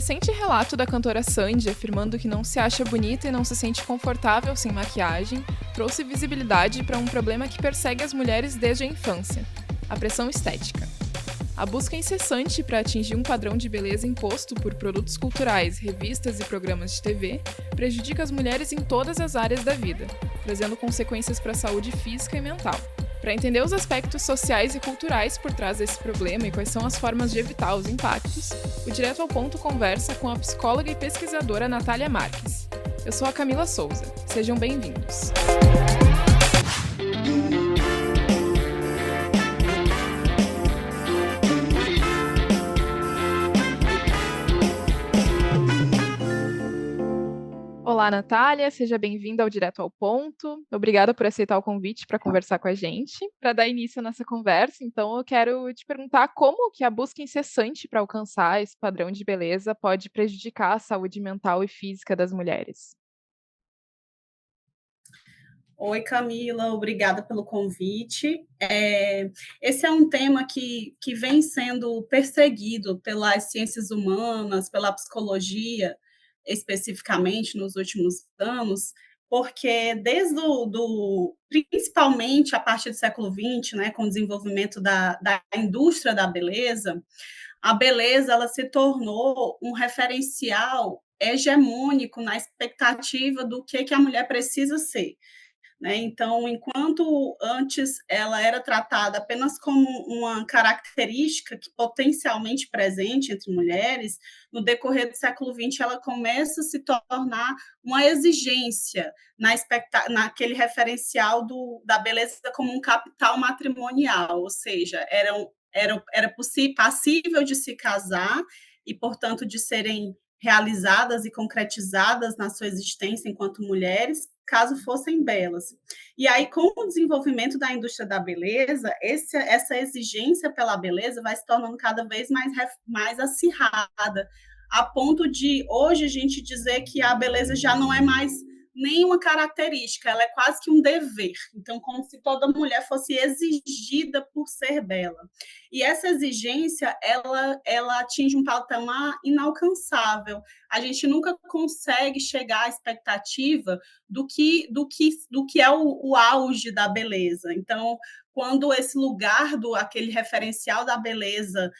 recente relato da cantora Sandy afirmando que não se acha bonita e não se sente confortável sem maquiagem trouxe visibilidade para um problema que persegue as mulheres desde a infância: a pressão estética. A busca incessante para atingir um padrão de beleza imposto por produtos culturais, revistas e programas de TV prejudica as mulheres em todas as áreas da vida, trazendo consequências para a saúde física e mental. Para entender os aspectos sociais e culturais por trás desse problema e quais são as formas de evitar os impactos, o Direto ao Ponto conversa com a psicóloga e pesquisadora Natália Marques. Eu sou a Camila Souza. Sejam bem-vindos. Olá, Natália, seja bem-vinda ao Direto ao Ponto. Obrigada por aceitar o convite para conversar com a gente. Para dar início à nossa conversa, então, eu quero te perguntar como que a busca incessante para alcançar esse padrão de beleza pode prejudicar a saúde mental e física das mulheres. Oi, Camila, obrigada pelo convite. Esse é um tema que vem sendo perseguido pelas ciências humanas, pela psicologia, especificamente nos últimos anos, porque principalmente a partir do século XX, né, com o desenvolvimento da indústria da beleza, a beleza ela se tornou um referencial hegemônico na expectativa do que a mulher precisa ser, né? Então, enquanto antes ela era tratada apenas como uma característica que potencialmente presente entre mulheres, no decorrer do século XX ela começa a se tornar uma exigência naquele referencial da beleza como um capital matrimonial, ou seja, era passível de se casar e, portanto, de serem realizadas e concretizadas na sua existência enquanto mulheres, caso fossem belas. E aí, com o desenvolvimento da indústria da beleza, essa exigência pela beleza vai se tornando cada vez mais acirrada, a ponto de hoje a gente dizer que a beleza já não é mais nenhuma característica, ela é quase que um dever. Então, como se toda mulher fosse exigida por ser bela. E essa exigência, ela atinge um patamar inalcançável. A gente nunca consegue chegar à expectativa do que é o auge da beleza. Então, quando esse lugar aquele referencial da beleza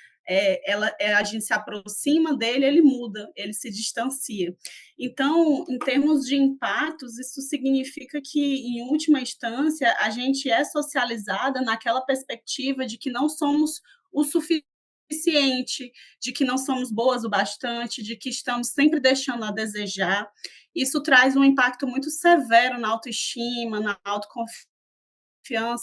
a gente se aproxima dele, ele muda, ele se distancia. Então, em termos de impactos, isso significa que, em última instância, a gente é socializada naquela perspectiva de que não somos o suficiente, de que não somos boas o bastante, de que estamos sempre deixando a desejar. Isso traz um impacto muito severo na autoestima, na autoconfiança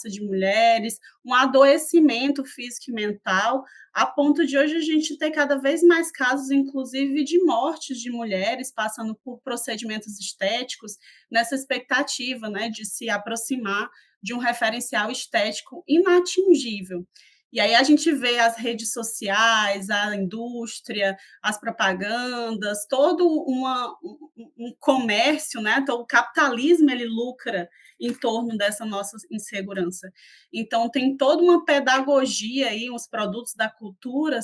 de mulheres, um adoecimento físico e mental, a ponto de hoje a gente ter cada vez mais casos, inclusive, de mortes de mulheres passando por procedimentos estéticos, nessa expectativa, né, de se aproximar de um referencial estético inatingível. E aí a gente vê as redes sociais, a indústria, as propagandas, todo um comércio, né? Então, o capitalismo ele lucra em torno dessa nossa insegurança. Então, tem toda uma pedagogia aí, uns produtos da cultura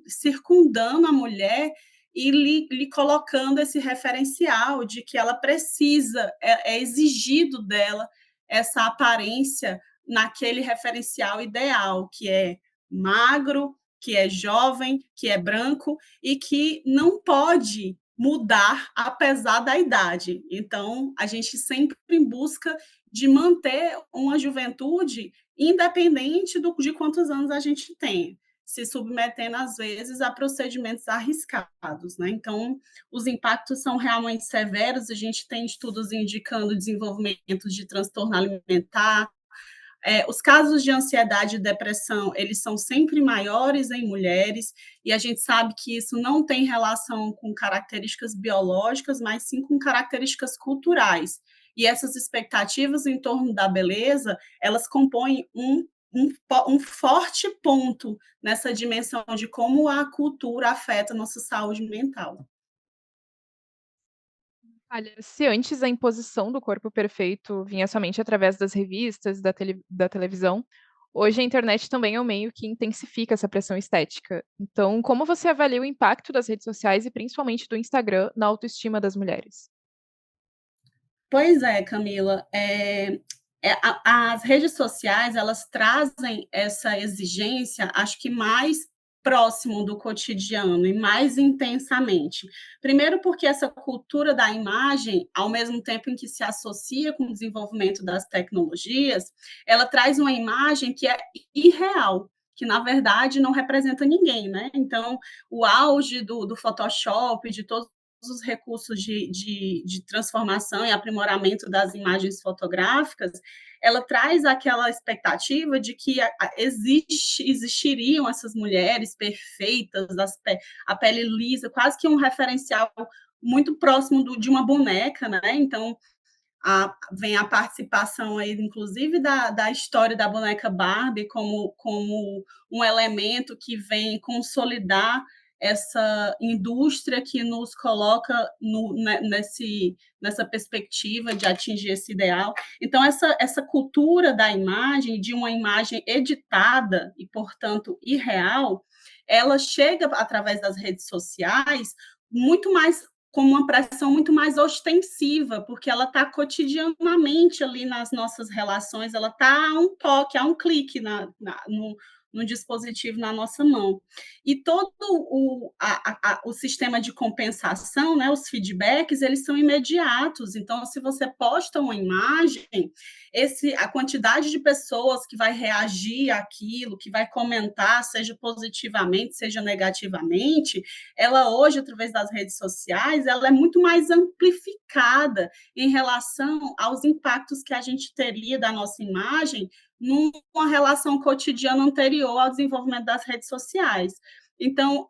circundando a mulher e lhe colocando esse referencial de que ela precisa, é exigido dela essa aparência naquele referencial ideal, que é magro, que é jovem, que é branco e que não pode mudar apesar da idade. Então, a gente sempre em busca de manter uma juventude independente de quantos anos a gente tem, se submetendo, às vezes, a procedimentos arriscados, né? Então, os impactos são realmente severos, a gente tem estudos indicando desenvolvimento de transtorno alimentar, os casos de ansiedade e depressão, eles são sempre maiores em mulheres, e a gente sabe que isso não tem relação com características biológicas, mas sim com características culturais. E essas expectativas em torno da beleza, elas compõem um forte ponto nessa dimensão de como a cultura afeta a nossa saúde mental. Olha, se antes a imposição do corpo perfeito vinha somente através das revistas, da televisão, Hoje a internet também é um meio que intensifica essa pressão estética. Então, como você avalia o impacto das redes sociais e principalmente do Instagram na autoestima das mulheres? Pois é, Camila, as redes sociais, elas trazem essa exigência, acho que mais próximo do cotidiano e mais intensamente. Primeiro porque essa cultura da imagem, ao mesmo tempo em que se associa com o desenvolvimento das tecnologias, ela traz uma imagem que é irreal, que na verdade não representa ninguém, né? Então, o auge do Photoshop, de todos os recursos de transformação e aprimoramento das imagens fotográficas, ela traz aquela expectativa de que existiriam essas mulheres perfeitas, a pele lisa, quase que um referencial muito próximo de uma boneca, né? Então, vem a participação aí, inclusive, da história da boneca Barbie como um elemento que vem consolidar essa indústria que nos coloca nessa perspectiva de atingir esse ideal. Então, essa cultura da imagem, de uma imagem editada e, portanto, irreal, ela chega através das redes sociais muito mais como uma pressão muito mais ostensiva, porque ela está cotidianamente ali nas nossas relações, ela está a um toque, a um clique no dispositivo na nossa mão. E todo o sistema de compensação, né, os feedbacks, eles são imediatos. Então, se você posta uma imagem, a quantidade de pessoas que vai reagir àquilo, que vai comentar, seja positivamente, seja negativamente, ela hoje, através das redes sociais, ela é muito mais amplificada em relação aos impactos que a gente teria da nossa imagem numa relação cotidiana anterior ao desenvolvimento das redes sociais. Então,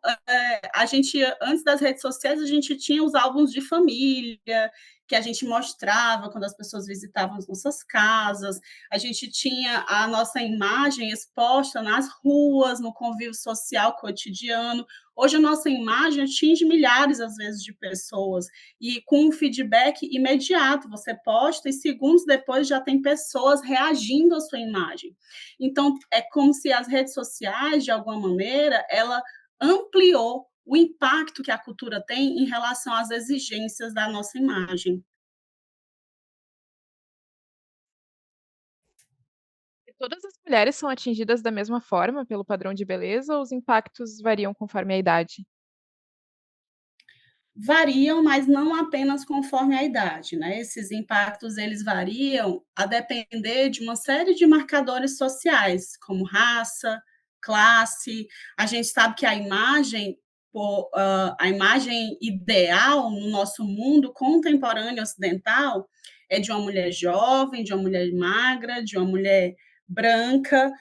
a gente, antes das redes sociais, a gente tinha os álbuns de família, que a gente mostrava quando as pessoas visitavam as nossas casas, a gente tinha a nossa imagem exposta nas ruas, no convívio social cotidiano. Hoje a nossa imagem atinge milhares, às vezes, de pessoas, e com um feedback imediato, você posta e segundos depois já tem pessoas reagindo à sua imagem. Então, é como se as redes sociais, de alguma maneira, ela ampliou o impacto que a cultura tem em relação às exigências da nossa imagem. E todas as mulheres são atingidas da mesma forma pelo padrão de beleza ou os impactos variam conforme a idade? Variam, mas não apenas conforme a idade, né? Esses impactos eles variam a depender de uma série de marcadores sociais, como raça, classe. A gente sabe que a imagem ideal no nosso mundo contemporâneo ocidental é de uma mulher jovem, de uma mulher magra, de uma mulher branca,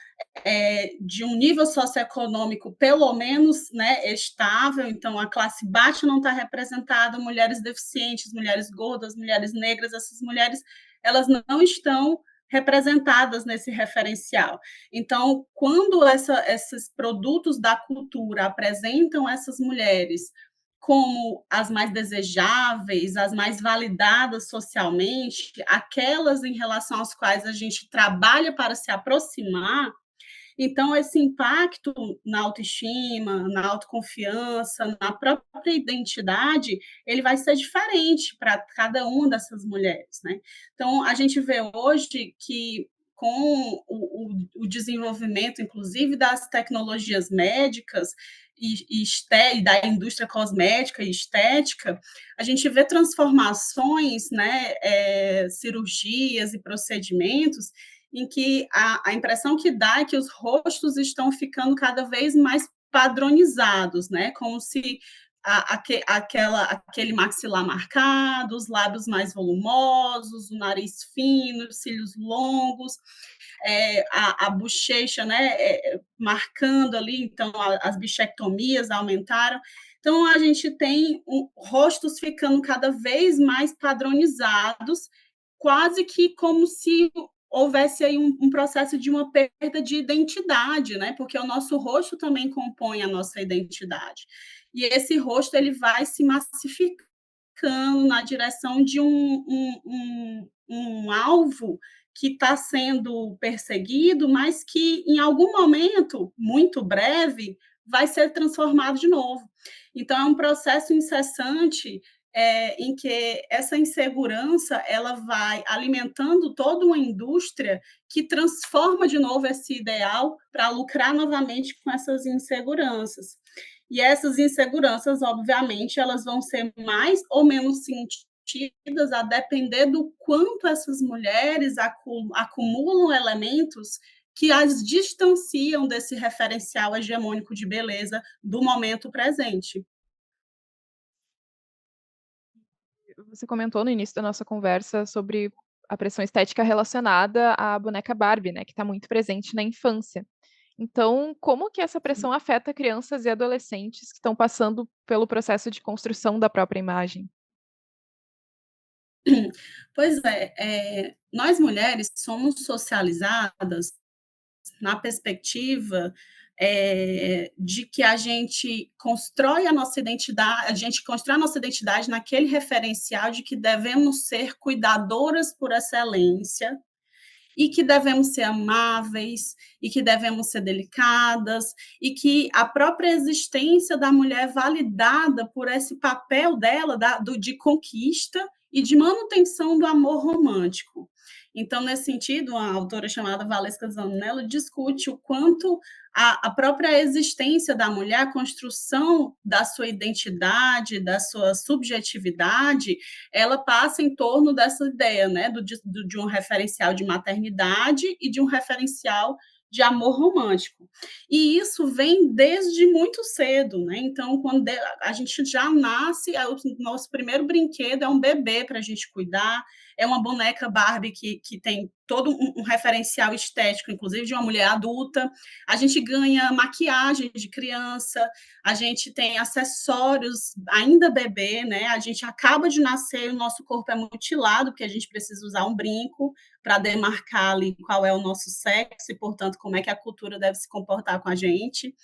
de um nível socioeconômico pelo menos, né, estável, então a classe baixa não está representada, mulheres deficientes, mulheres gordas, mulheres negras, essas mulheres elas não estão representadas nesse referencial. Então, quando esses produtos da cultura apresentam essas mulheres como as mais desejáveis, as mais validadas socialmente, aquelas em relação às quais a gente trabalha para se aproximar, então, esse impacto na autoestima, na autoconfiança, na própria identidade, ele vai ser diferente para cada uma dessas mulheres, né? Então, a gente vê hoje que com o desenvolvimento, inclusive, das tecnologias médicas e da indústria cosmética e estética, a gente vê transformações, né, cirurgias e procedimentos em que a impressão que dá é que os rostos estão ficando cada vez mais padronizados, né? Como se aquele maxilar marcado, os lábios mais volumosos, o nariz fino, os cílios longos, a bochecha, né, marcando ali, então as bichectomias aumentaram. Então, a gente tem rostos ficando cada vez mais padronizados, quase que como se houvesse aí um processo de uma perda de identidade, né? Porque o nosso rosto também compõe a nossa identidade. E esse rosto ele vai se massificando na direção de um alvo que está sendo perseguido, mas que em algum momento, muito breve, vai ser transformado de novo. Então, é um processo incessante em que essa insegurança ela vai alimentando toda uma indústria que transforma de novo esse ideal para lucrar novamente com essas inseguranças. E essas inseguranças, obviamente, elas vão ser mais ou menos sentidas a depender do quanto essas mulheres acumulam elementos que as distanciam desse referencial hegemônico de beleza do momento presente. Você comentou no início da nossa conversa sobre a pressão estética relacionada à boneca Barbie, né, que está muito presente na infância. Então, como que essa pressão afeta crianças e adolescentes que estão passando pelo processo de construção da própria imagem? Pois é, nós mulheres somos socializadas na perspectiva de que a gente constrói a nossa identidade naquele referencial de que devemos ser cuidadoras por excelência, e que devemos ser amáveis, e que devemos ser delicadas, e que a própria existência da mulher é validada por esse papel dela de conquista e de manutenção do amor romântico. Então, nesse sentido, uma autora chamada Valesca Zannello discute o quanto a própria existência da mulher, a construção da sua identidade, da sua subjetividade, ela passa em torno dessa ideia, né, de um referencial de maternidade e de um referencial de amor romântico. E isso vem desde muito cedo, né? Então, quando a gente já nasce, o nosso primeiro brinquedo é um bebê para a gente cuidar, é uma boneca Barbie que tem todo um referencial estético, inclusive de uma mulher adulta. A gente ganha maquiagem de criança, a gente tem acessórios ainda bebê, né? A gente acaba de nascer, o nosso corpo é mutilado, porque a gente precisa usar um brinco para demarcar ali qual é o nosso sexo e, portanto, como é que a cultura deve se comportar com a gente.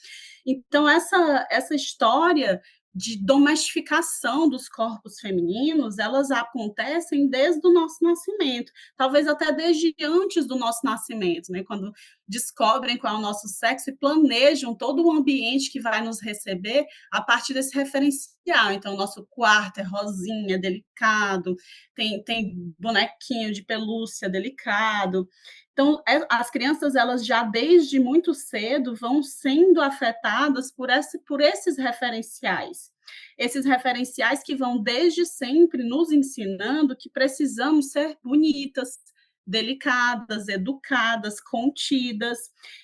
Então, essa história de domesticação dos corpos femininos, elas acontecem desde o nosso nascimento, talvez até desde antes do nosso nascimento, né? Quando descobrem qual é o nosso sexo e planejam todo o ambiente que vai nos receber a partir desse referencial. Então, o nosso quarto é rosinha, delicado, tem bonequinho de pelúcia delicado. Então, as crianças, elas já desde muito cedo vão sendo afetadas por esses referenciais. Esses referenciais que vão desde sempre nos ensinando que precisamos ser bonitas, delicadas, educadas, contidas.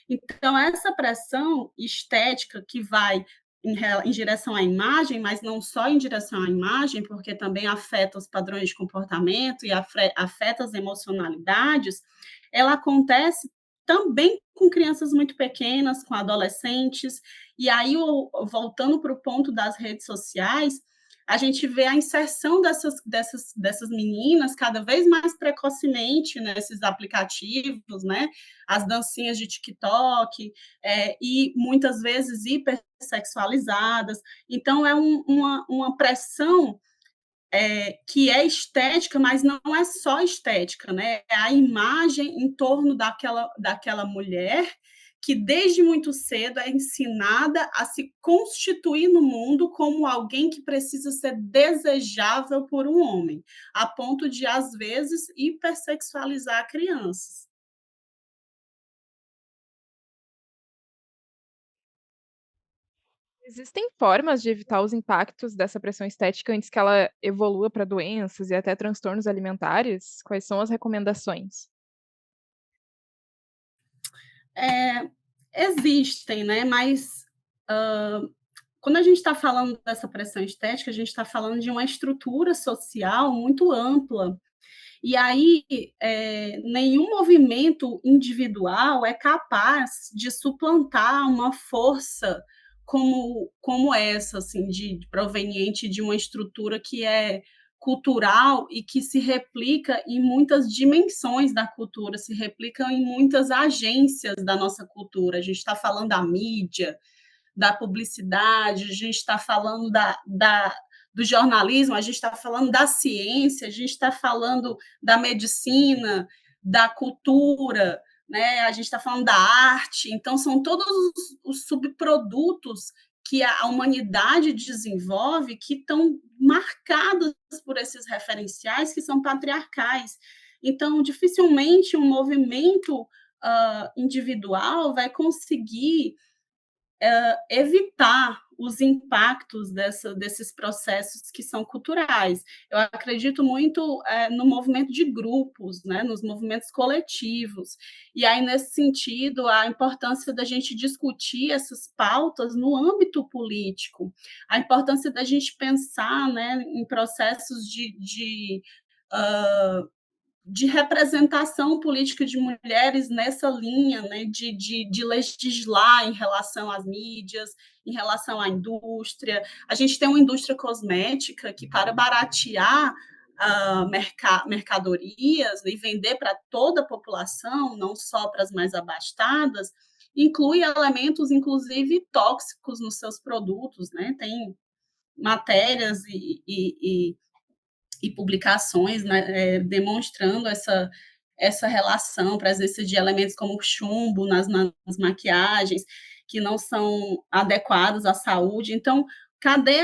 Então, essa pressão estética que vai em direção à imagem, mas não só em direção à imagem, porque também afeta os padrões de comportamento e afeta as emocionalidades, ela acontece também com crianças muito pequenas, com adolescentes, e aí, voltando para o ponto das redes sociais, a gente vê a inserção dessas meninas cada vez mais precocemente nesses aplicativos, né? As dancinhas de TikTok, e muitas vezes hipersexualizadas. Então, é uma pressão que é estética, mas não é só estética, né? É a imagem em torno daquela mulher que desde muito cedo é ensinada a se constituir no mundo como alguém que precisa ser desejável por um homem, a ponto de, às vezes, hipersexualizar crianças. Existem formas de evitar os impactos dessa pressão estética antes que ela evolua para doenças e até transtornos alimentares? Quais são as recomendações? É, existem, né? Mas quando a gente está falando dessa pressão estética, a gente está falando de uma estrutura social muito ampla. E aí, nenhum movimento individual é capaz de suplantar uma força como essa, assim, proveniente de uma estrutura que é cultural e que se replica em muitas dimensões da cultura, se replica em muitas agências da nossa cultura. A gente está falando da mídia, da publicidade, a gente está falando do jornalismo, a gente está falando da ciência, a gente está falando da medicina, da cultura, né? A gente está falando da arte, então são todos os subprodutos que a humanidade desenvolve que estão marcados por esses referenciais que são patriarcais. Então, dificilmente um movimento individual vai conseguir evitar os impactos desses processos que são culturais. Eu acredito muito no movimento de grupos, né, nos movimentos coletivos. E aí, nesse sentido, a importância da gente discutir essas pautas no âmbito político, a importância da gente pensar, né, em processos de representação política de mulheres nessa linha, né, de legislar em relação às mídias, em relação à indústria. A gente tem uma indústria cosmética que, para baratear mercadorias e vender para toda a população, não só para as mais abastadas, inclui elementos, inclusive, tóxicos nos seus produtos, né? Tem matérias e publicações, né, demonstrando essa relação, presença de elementos como chumbo nas maquiagens, que não são adequados à saúde. Então, cadê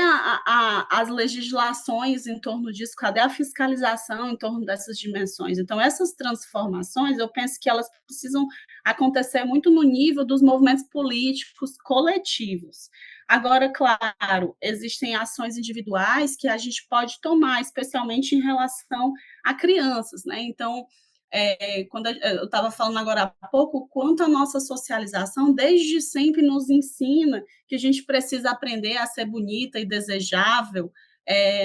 as legislações em torno disso? Cadê a fiscalização em torno dessas dimensões? Então, essas transformações, eu penso que elas precisam acontecer muito no nível dos movimentos políticos coletivos. Agora, claro, existem ações individuais que a gente pode tomar, especialmente em relação a crianças, né? Então, quando eu estava falando agora há pouco, quanto a nossa socialização desde sempre nos ensina que a gente precisa aprender a ser bonita e desejável,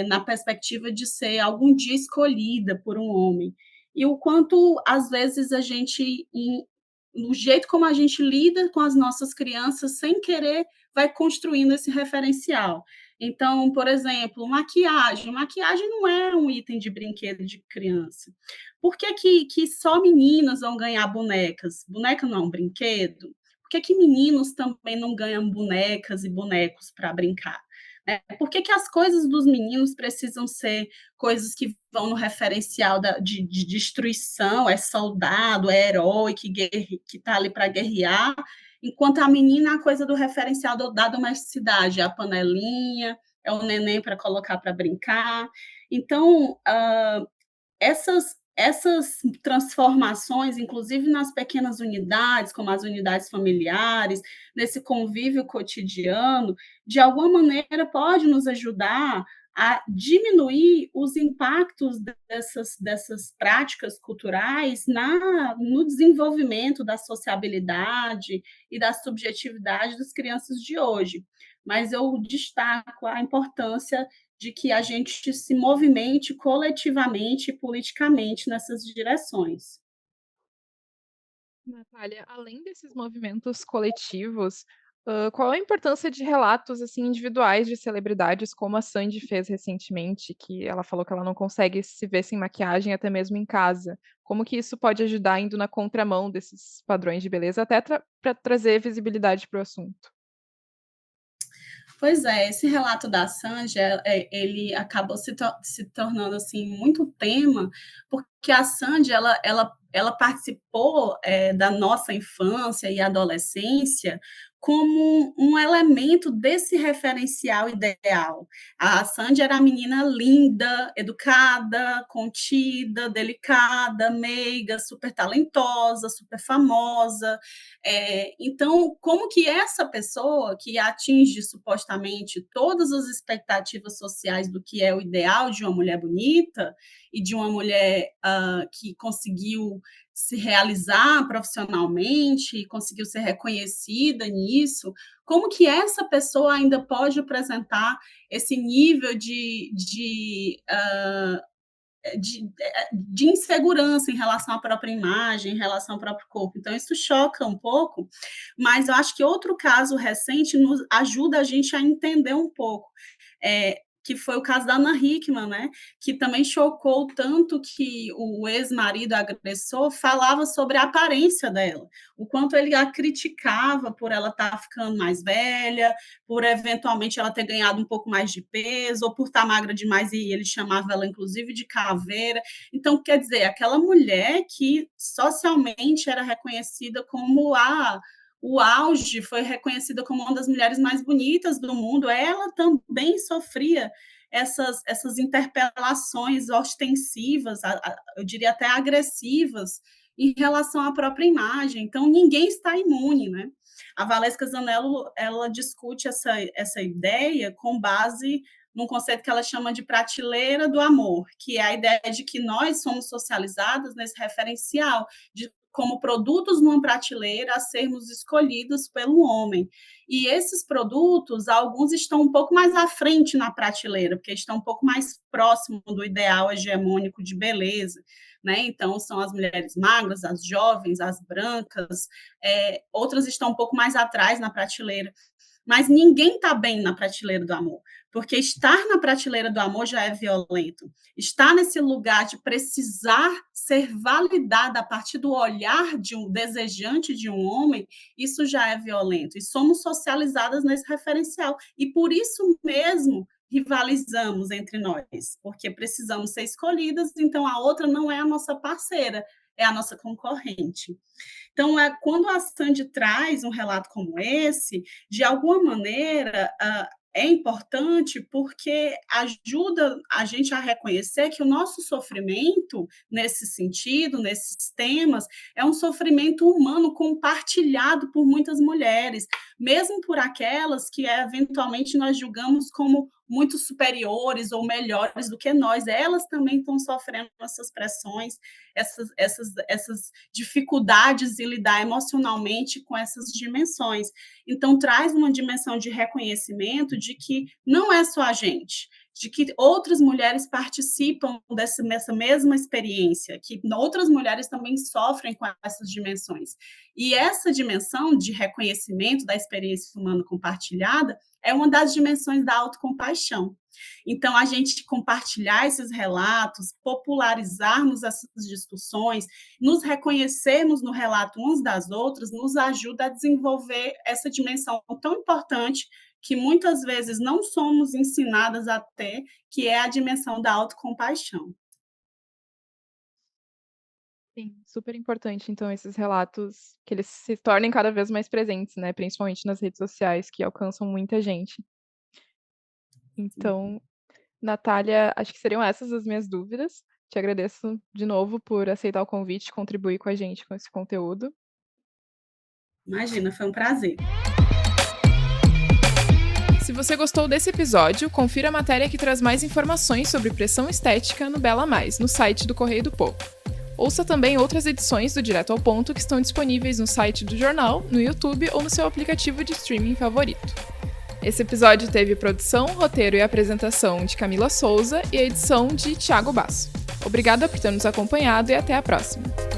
na perspectiva de ser algum dia escolhida por um homem. E o quanto, às vezes, a gente, no jeito como a gente lida com as nossas crianças, sem querer, vai construindo esse referencial. Então, por exemplo, maquiagem. Maquiagem não é um item de brinquedo de criança. Por que só meninas vão ganhar bonecas? Boneca não é um brinquedo? Por que meninos também não ganham bonecas e bonecos para brincar? Por que as coisas dos meninos precisam ser coisas que vão no referencial de destruição, é soldado, é herói que está ali para guerrear, enquanto a menina é a coisa do referencial da domesticidade, é a panelinha, é o neném para colocar para brincar. Então, essas transformações, inclusive nas pequenas unidades, como as unidades familiares, nesse convívio cotidiano, de alguma maneira pode nos ajudar a diminuir os impactos dessas práticas culturais no desenvolvimento da sociabilidade e da subjetividade das crianças de hoje. Mas eu destaco a importância de que a gente se movimente coletivamente e politicamente nessas direções. Natália, além desses movimentos coletivos, qual a importância de relatos assim individuais de celebridades, como a Sandy fez recentemente, que ela falou que ela não consegue se ver sem maquiagem até mesmo em casa? Como que isso pode ajudar indo na contramão desses padrões de beleza, até para trazer visibilidade para o assunto? Pois é, esse relato da Sandy, ele acabou se tornando assim muito tema, porque a Sandy ela participou da nossa infância e adolescência como um elemento desse referencial ideal. A Sandy era a menina linda, educada, contida, delicada, meiga, super talentosa, super famosa. Então, como que essa pessoa que atinge supostamente todas as expectativas sociais do que é o ideal de uma mulher bonita e de uma mulher que conseguiu se realizar profissionalmente e conseguiu ser reconhecida nisso, como que essa pessoa ainda pode apresentar esse nível de insegurança em relação à própria imagem, em relação ao próprio corpo. Então, isso choca um pouco, mas eu acho que outro caso recente nos ajuda a gente a entender um pouco. que foi o caso da Ana Hickman, né, que também chocou tanto que o ex-marido agressor falava sobre a aparência dela, o quanto ele a criticava por ela estar ficando mais velha, por eventualmente ela ter ganhado um pouco mais de peso, ou por estar magra demais, e ele chamava ela inclusive de caveira. Então, quer dizer, aquela mulher que socialmente era reconhecida como o auge, foi reconhecida como uma das mulheres mais bonitas do mundo, ela também sofria essas interpelações ostensivas, eu diria até agressivas, em relação à própria imagem. Então, ninguém está imune, né? A Valesca Zanello, ela discute essa ideia com base num conceito que ela chama de prateleira do amor, que é a ideia de que nós somos socializadas nesse referencial de como produtos numa prateleira a sermos escolhidos pelo homem. E esses produtos, alguns estão um pouco mais à frente na prateleira, porque estão um pouco mais próximo do ideal hegemônico de beleza, né? Então, são as mulheres magras, as jovens, as brancas, outras estão um pouco mais atrás na prateleira. Mas ninguém está bem na prateleira do amor, porque estar na prateleira do amor já é violento. Estar nesse lugar de precisar ser validada a partir do olhar de um desejante de um homem, isso já é violento. E somos socializadas nesse referencial. E por isso mesmo rivalizamos entre nós, porque precisamos ser escolhidas, então a outra não é a nossa parceira, é a nossa concorrente. Então, quando a Sandy traz um relato como esse, de alguma maneira, é importante porque ajuda a gente a reconhecer que o nosso sofrimento, nesse sentido, nesses temas, é um sofrimento humano compartilhado por muitas mulheres, mesmo por aquelas que eventualmente nós julgamos como muito superiores ou melhores do que nós. Elas também estão sofrendo essas pressões, essas dificuldades em lidar emocionalmente com essas dimensões. Então, traz uma dimensão de reconhecimento de que não é só a gente, de que outras mulheres participam dessa mesma experiência, que outras mulheres também sofrem com essas dimensões. E essa dimensão de reconhecimento da experiência humana compartilhada é uma das dimensões da autocompaixão. Então, a gente compartilhar esses relatos, popularizarmos essas discussões, nos reconhecermos no relato uns das outras, nos ajuda a desenvolver essa dimensão tão importante que muitas vezes não somos ensinadas a ter, que é a dimensão da autocompaixão. Sim, super importante, então, esses relatos, que eles se tornem cada vez mais presentes, né, principalmente nas redes sociais, que alcançam muita gente. Então, Natália, acho que seriam essas as minhas dúvidas. Te agradeço de novo por aceitar o convite e contribuir com a gente com esse conteúdo. Imagina, foi um prazer. Se você gostou desse episódio, confira a matéria que traz mais informações sobre pressão estética no Bela Mais, no site do Correio do Povo. Ouça também outras edições do Direto ao Ponto que estão disponíveis no site do jornal, no YouTube ou no seu aplicativo de streaming favorito. Esse episódio teve produção, roteiro e apresentação de Camila Souza e a edição de Thiago Basso. Obrigada por ter nos acompanhado e até a próxima!